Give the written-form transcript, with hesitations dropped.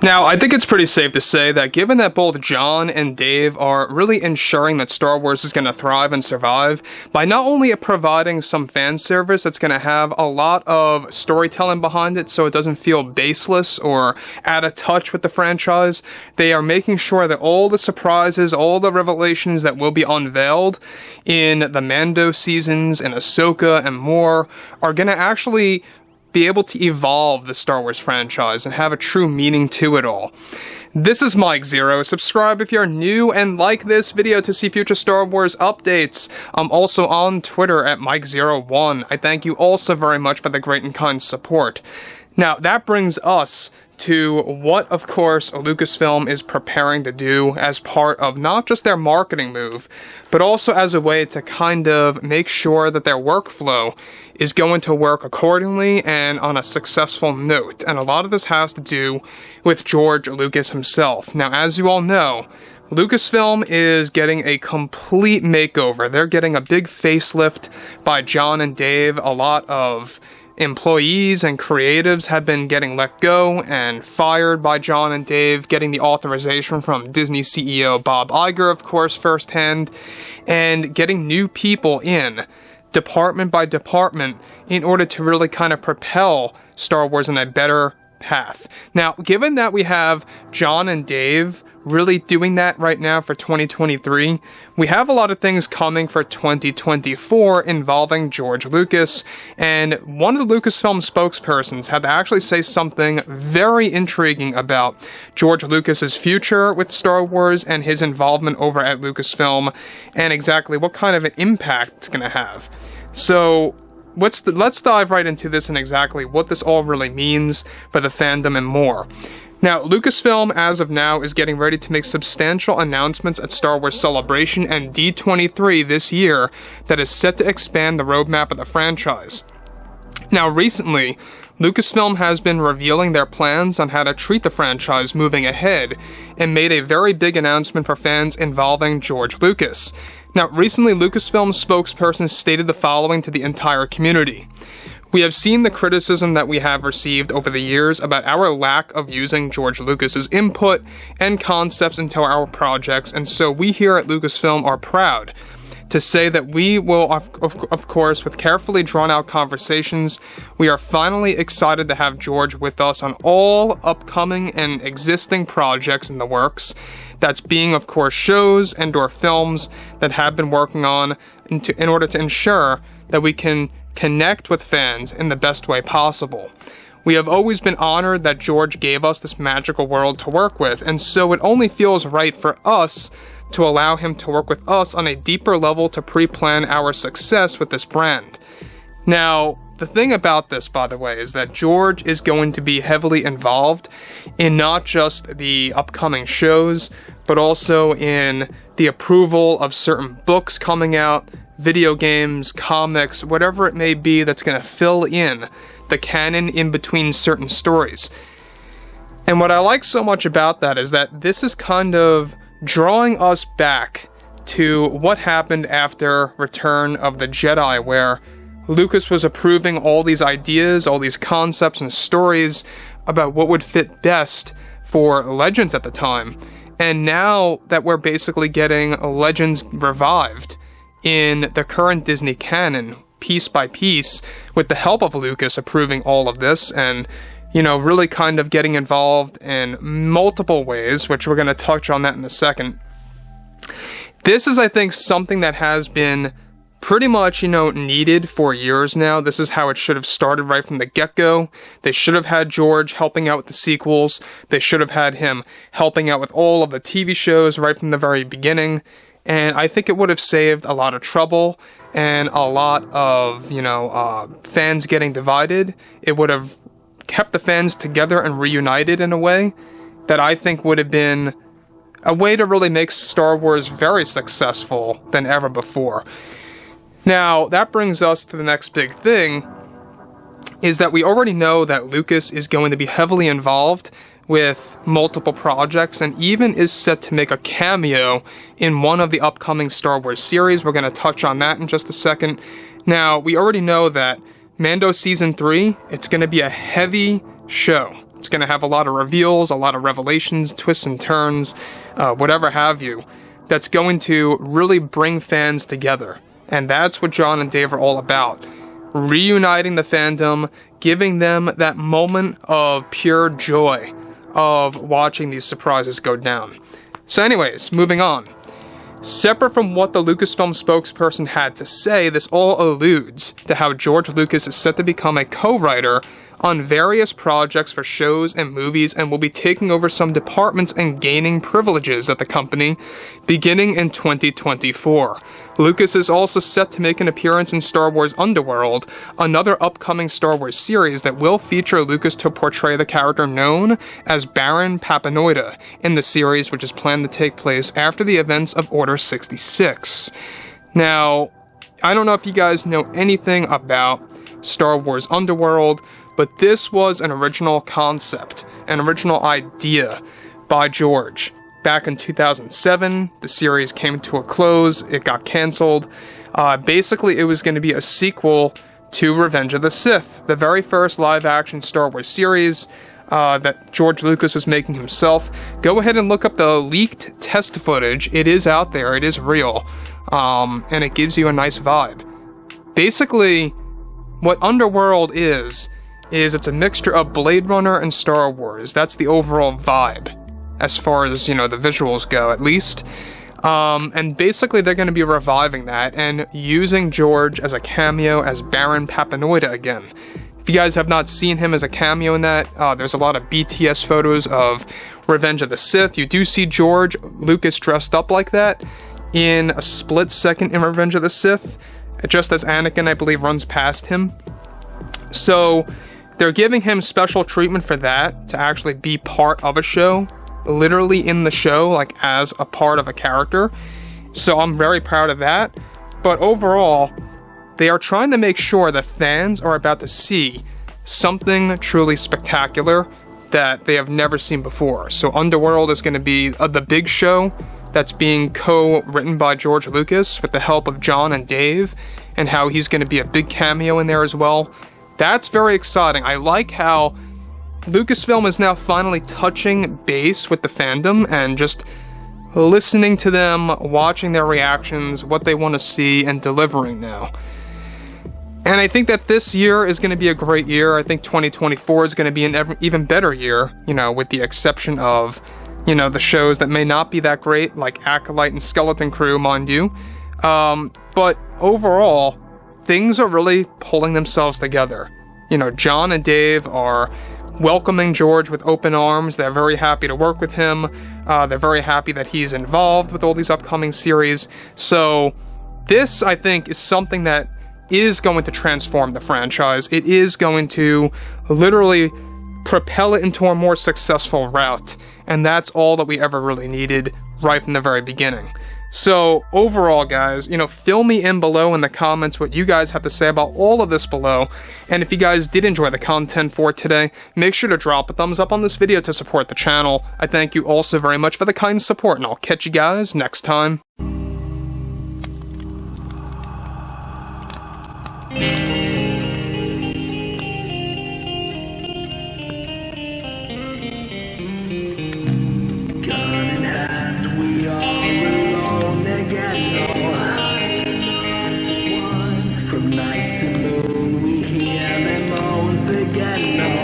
Now, I think it's pretty safe to say that given that both Jon and Dave are really ensuring that Star Wars is going to thrive and survive by not only providing some fan service that's going to have a lot of storytelling behind it so it doesn't feel baseless or out of touch with the franchise, they are making sure that all the surprises, all the revelations that will be unveiled in the Mando seasons and Ahsoka and more are going to actually be able to evolve the Star Wars franchise and have a true meaning to it all. This is Mike Zero. Subscribe if you're new and like this video to see future Star Wars updates. I'm also on Twitter at Mike01. I thank you also very much for the great and kind support. Now, that brings us to what, of course, Lucasfilm is preparing to do as part of not just their marketing move, but also as a way to kind of make sure that their workflow is going to work accordingly and on a successful note. And a lot of this has to do with George Lucas himself. Now, as you all know, Lucasfilm is getting a complete makeover. They're getting a big facelift by Jon and Dave. A lot of employees and creatives have been getting let go and fired by Jon and Dave, getting the authorization from Disney CEO Bob Iger, of course, firsthand, and getting new people in, department by department, in order to really kind of propel Star Wars in a better path. Now, given that we have Jon and Dave really doing that right now for 2023, we have a lot of things coming for 2024 involving George Lucas, and one of the Lucasfilm spokespersons had to actually say something very intriguing about George Lucas's future with Star Wars and his involvement over at Lucasfilm, and exactly what kind of an impact it's going to have. So let's dive right into this and exactly what this all really means for the fandom and more. Now, Lucasfilm, as of now, is getting ready to make substantial announcements at Star Wars Celebration and D23 this year that is set to expand the roadmap of the franchise. Now, recently, Lucasfilm has been revealing their plans on how to treat the franchise moving ahead and made a very big announcement for fans involving George Lucas. Now, recently, Lucasfilm's spokesperson stated the following to the entire community. We have seen the criticism that we have received over the years about our lack of using George Lucas's input and concepts into our projects, and so we here at Lucasfilm are proud to say that we will, of course, with carefully drawn out conversations, we are finally excited to have George with us on all upcoming and existing projects in the works. That's being, of course, shows and or films that have been working on in order to ensure that we can connect with fans in the best way possible. We have always been honored that George gave us this magical world to work with, and so it only feels right for us to allow him to work with us on a deeper level to pre-plan our success with this brand. Now, the thing about this, by the way, is that George is going to be heavily involved in not just the upcoming shows, but also in the approval of certain books coming out, video games, comics, whatever it may be that's going to fill in the canon in between certain stories. And what I like so much about that is that this is kind of drawing us back to what happened after Return of the Jedi, where Lucas was approving all these ideas, all these concepts and stories about what would fit best for Legends at the time. And now that we're basically getting Legends revived in the current Disney canon, piece by piece, with the help of Lucas approving all of this and, you know, really kind of getting involved in multiple ways, which we're going to touch on that in a second. This is, I think, something that has been pretty much, needed for years now. This is how it should have started right from the get-go. They should have had George helping out with the sequels. They should have had him helping out with all of the TV shows right from the very beginning. And I think it would have saved a lot of trouble and a lot of, fans getting divided. It would have kept the fans together and reunited in a way that I think would have been a way to really make Star Wars very successful than ever before. Now, that brings us to the next big thing, is that we already know that Lucas is going to be heavily involved with multiple projects and even is set to make a cameo in one of the upcoming Star Wars series. We're going to touch on that in just a second. Now, we already know that Mando Season 3, it's going to be a heavy show. It's going to have a lot of reveals, a lot of revelations, twists and turns, whatever have you, that's going to really bring fans together. And that's what Jon and Dave are all about. Reuniting the fandom, giving them that moment of pure joy of watching these surprises go down. So anyways, moving on. Separate from what the Lucasfilm spokesperson had to say, this all alludes to how George Lucas is set to become a co-writer on various projects for shows and movies and will be taking over some departments and gaining privileges at the company beginning in 2024. Lucas is also set to make an appearance in Star Wars Underworld, another upcoming Star Wars series that will feature Lucas to portray the character known as Baron Papanoida in the series, which is planned to take place after the events of Order 66. Now, I don't know if you guys know anything about Star Wars Underworld, but this was an original concept, an original idea by George. Back in 2007, the series came to a close, it got cancelled. Basically, it was going to be a sequel to Revenge of the Sith, the very first live-action Star Wars series that George Lucas was making himself. Go ahead and look up the leaked test footage. It is out there, it is real, and it gives you a nice vibe. Basically, what Underworld is it's a mixture of Blade Runner and Star Wars. That's the overall vibe, as far as, the visuals go, at least. And basically they're going to be reviving that and using George as a cameo as Baron Papanoida again. If you guys have not seen him as a cameo in that, there's a lot of BTS photos of Revenge of the Sith. You do see George Lucas dressed up like that in a split second in Revenge of the Sith, just as Anakin, I believe, runs past him. So they're giving him special treatment for that, to actually be part of a show, literally in the show, like as a part of a character. So I'm very proud of that. But overall, they are trying to make sure that fans are about to see something truly spectacular that they have never seen before. So Underworld is going to be the big show that's being co-written by George Lucas with the help of Jon and Dave, and how he's going to be a big cameo in there as well. That's very exciting. I like how Lucasfilm is now finally touching base with the fandom and just listening to them, watching their reactions, what they want to see, and delivering now. And I think that this year is going to be a great year. I think 2024 is going to be an even better year, with the exception of, the shows that may not be that great, like Acolyte and Skeleton Crew, mind you. But overall, things are really pulling themselves together. Jon and Dave are welcoming George with open arms. They're very happy to work with him. They're very happy that he's involved with all these upcoming series. So this, I think, is something that is going to transform the franchise. It is going to literally propel it into a more successful route. And that's all that we ever really needed right from the very beginning. So overall, guys, fill me in below in the comments what you guys have to say about all of this below. And if you guys did enjoy the content for today, make sure to drop a thumbs up on this video to support the channel. I thank you also very much for the kind support, and I'll catch you guys next time. From night to moon we hear them moans again.